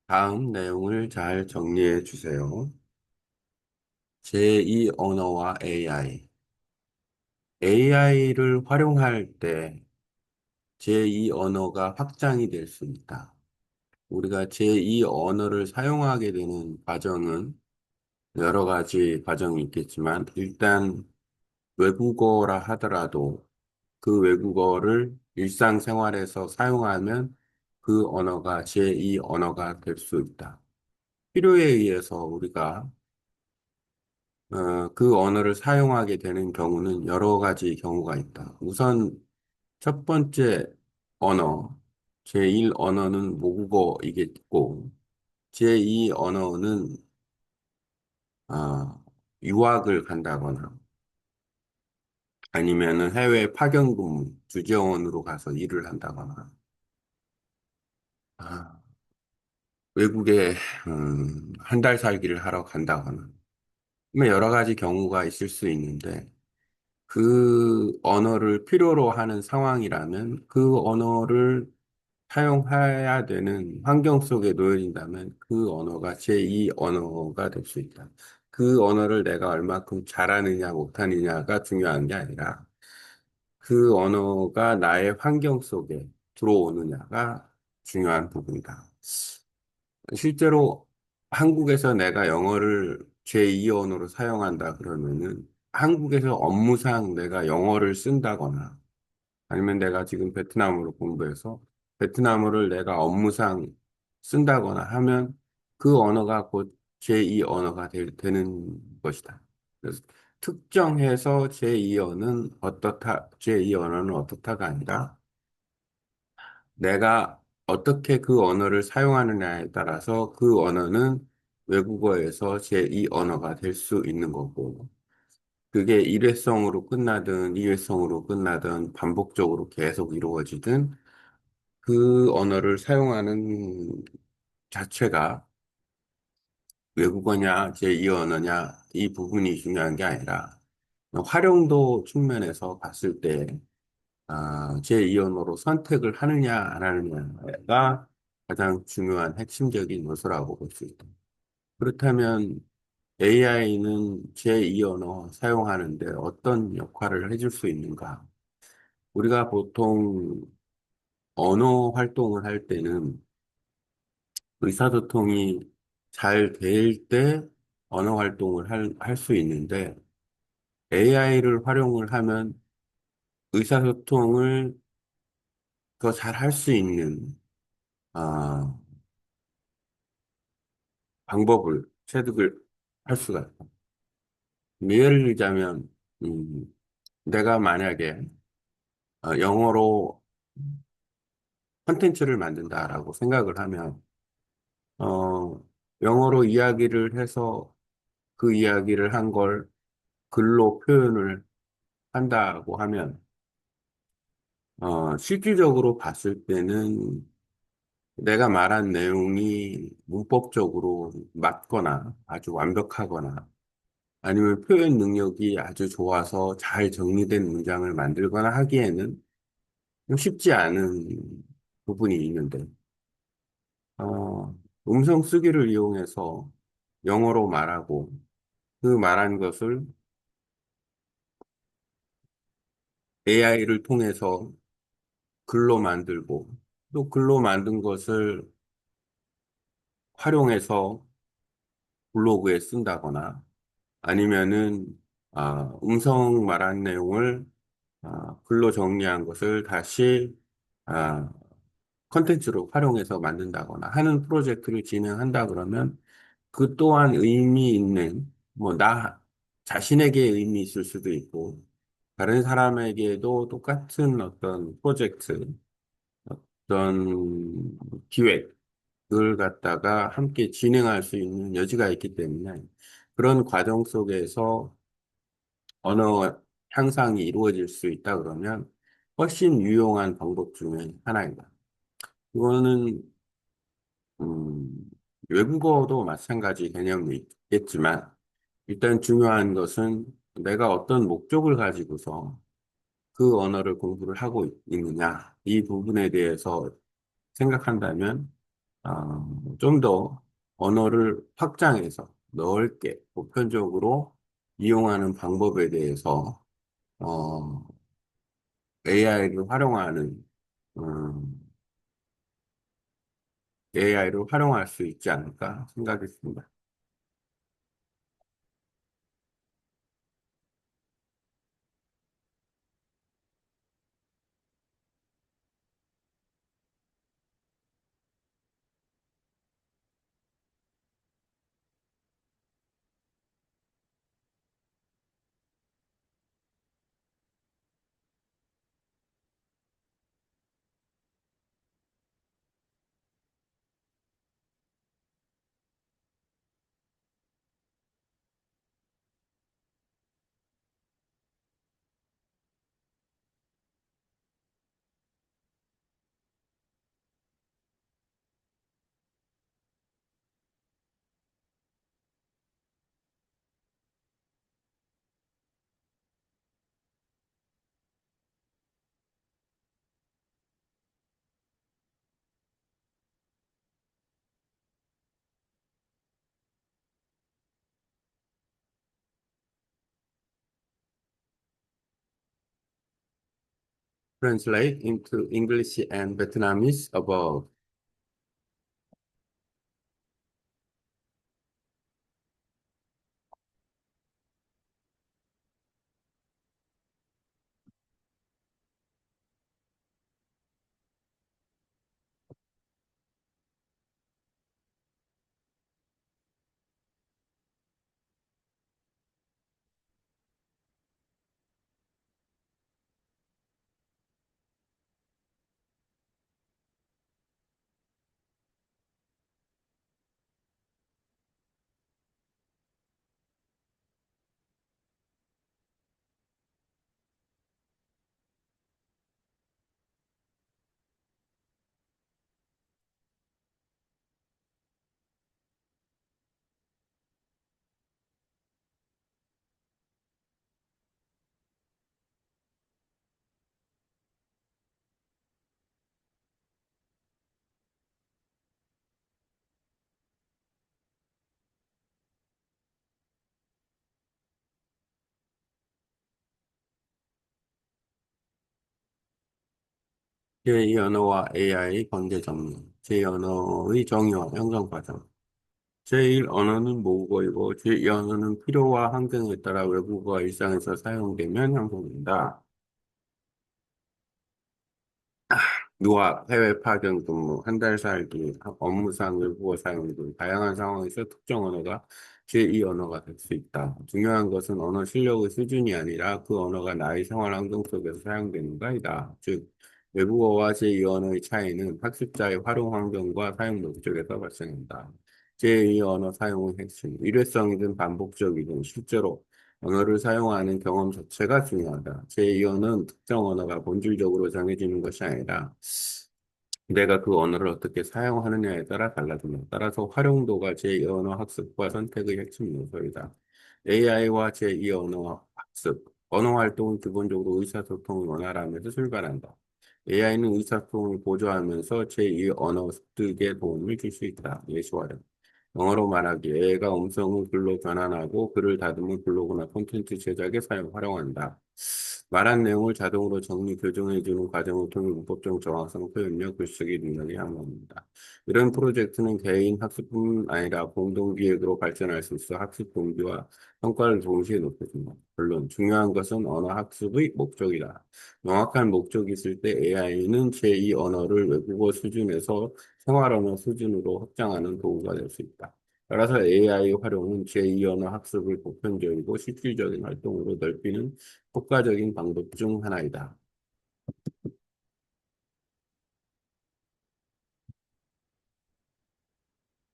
다음 내용을 잘 정리해 주세요. 제2 언어와 AI. AI를 활용할 때 제2 언어가 확장이 될 수 있다. 우리가 제2 언어를 사용하게 되는 과정은 여러 가지 과정이 있겠지만, 일단 외국어라 하더라도 그 외국어를 일상생활에서 사용하면 그 언어가 제2 언어가 될 수 있다. 필요에 의해서 우리가 그 언어를 사용하게 되는 경우는 여러 가지 경우가 있다. 우선 첫 번째 언어, 제1 언어는 모국어이겠고, 제2 언어는 아, 유학을 간다거나 아니면은 해외 파견 근무, 주재원으로 가서 일을 한다거나 아, 외국에 한 달 살기를 하러 간다거나 뭐 여러 가지 경우가 있을 수 있는데 그 언어를 필요로 하는 상황이라면 그 언어를 사용해야 되는 환경 속에 놓여진다면 그 언어가 제2 언어가 될 수 있다. 그 언어를 내가 얼마큼 잘하느냐 못하느냐가 중요한 게 아니라 그 언어가 나의 환경 속에 들어오느냐가 중요한 부분이다. 실제로 한국에서 내가 영어를 제2 언어로 사용한다 그러면은 한국에서 업무상 내가 영어를 쓴다거나 아니면 내가 지금 베트남어로 공부해서 베트남어를 내가 업무상 쓴다거나 하면 그 언어가 곧 제2 언어가 되는 것이다. 그래서 특정해서 제2 언어는 어떻다가 아니라 내가 어떻게 그 언어를 사용하느냐에 따라서 그 언어는 외국어에서 제2 언어가 될 수 있는 거고, 그게 일회성으로 끝나든 이회성으로 끝나든 반복적으로 계속 이루어지든 그 언어를 사용하는 자체가 외국어냐 제2 언어냐 이 부분이 중요한 게 아니라 활용도 측면에서 봤을 때 제2 언어로 선택을 하느냐 안 하느냐가 가장 중요한 핵심적인 요소라고 볼 수 있다. 그렇다면 AI는 제2 언어 사용하는데 어떤 역할을 해줄 수 있는가? 우리가 보통 언어 활동을 할 때는 의사소통이 잘 될 때 언어 활동을 할 수 있는데 AI를 활용을 하면 의사소통을 더 잘 할 수 있는 아, 방법을 체득을 할 수가 있다. 예를 들자면 내가 만약에 영어로 콘텐츠를 만든다라고 생각을 하면 어, 영어로 이야기를 해서 그 이야기를 한 걸 글로 표현을 한다고 하면 실질적으로 봤을 때는 내가 말한 내용이 문법적으로 맞거나 아주 완벽하거나 아니면 표현 능력이 아주 좋아서 잘 정리된 문장을 만들거나 하기에는 좀 쉽지 않은 부분이 있는데, 어, 음성 쓰기를 이용해서 영어로 말하고 그 말한 것을 AI를 통해서 글로 만들고 또 글로 만든 것을 활용해서 블로그에 쓴다거나 아니면은 음성 말한 내용을 글로 정리한 것을 다시 아, 컨텐츠로 활용해서 만든다거나 하는 프로젝트를 진행한다 그러면 그 또한 의미 있는 뭐 나 자신에게 의미 있을 수도 있고 다른 사람에게도 똑같은 어떤 프로젝트 어떤 기획을 갖다가 함께 진행할 수 있는 여지가 있기 때문에 그런 과정 속에서 언어 향상이 이루어질 수 있다 그러면 훨씬 유용한 방법 중에 하나입니다. 이거는 음, 외국어도 마찬가지 개념이 있겠지만 일단 중요한 것은 내가 어떤 목적을 가지고서 그 언어를 공부를 하고 있느냐 이 부분에 대해서 생각한다면 좀 더 언어를 확장해서 넓게 보편적으로 이용하는 방법에 대해서 AI를 활용하는 AI를 활용할 수 있지 않을까 생각했습니다. Translate into English and Vietnamese above. 제2언어와 AI 관계 정리, 제2언어의 정의와 형성 과정. 제1언어는 모국어이고 제2언어는 필요와 환경에 따라 외국어가 일상에서 사용되면 형성된다. 유학, 해외 파견 근무, 한 달 살기, 업무상 외국어 사용 등 다양한 상황에서 특정 언어가 제2언어가 될 수 있다. 중요한 것은 언어 실력의 수준이 아니라 그 언어가 나의 생활 환경 속에서 사용되는가이다. 즉, 외국어와 제2언어의 차이는 학습자의 활용 환경과 사용 목적에서 발생한다. 제2언어 사용의 핵심, 일회성이든 반복적이든 실제로 언어를 사용하는 경험 자체가 중요하다. 제2어는 특정 언어가 본질적으로 정해지는 것이 아니라 내가 그 언어를 어떻게 사용하느냐에 따라 달라진다. 따라서 활용도가 제2언어 학습과 선택의 핵심 요소이다. AI와 제2언어 학습, 언어 활동은 기본적으로 의사소통을 원활하면서 출발한다. AI는 의사소통을 보조하면서 제2언어 습득에 도움을 줄 수 있다. 예시와는 영어로 말하기, 애가 음성을 글로 변환하고 글을 다듬은 블로그나 콘텐츠 제작에 활용한다. 말한 내용을 자동으로 정리, 교정해주는 과정을 통해 문법적 정확성, 표현력, 글쓰기 능력이 향상합니다. 이런 프로젝트는 개인 학습뿐 아니라 공동 기획으로 발전할 수 있어 학습 동기와 성과를 동시에 높여준다. 물론 중요한 것은 언어 학습의 목적이다. 명확한 목적이 있을 때 AI는 제2 언어를 외국어 수준에서 생활 언어 수준으로 확장하는 도구가 될 수 있다. 따라서 AI 활용은 제2 언어 학습을 보편적이고 실질적인 활동으로 넓히는 효과적인 방법 중 하나이다.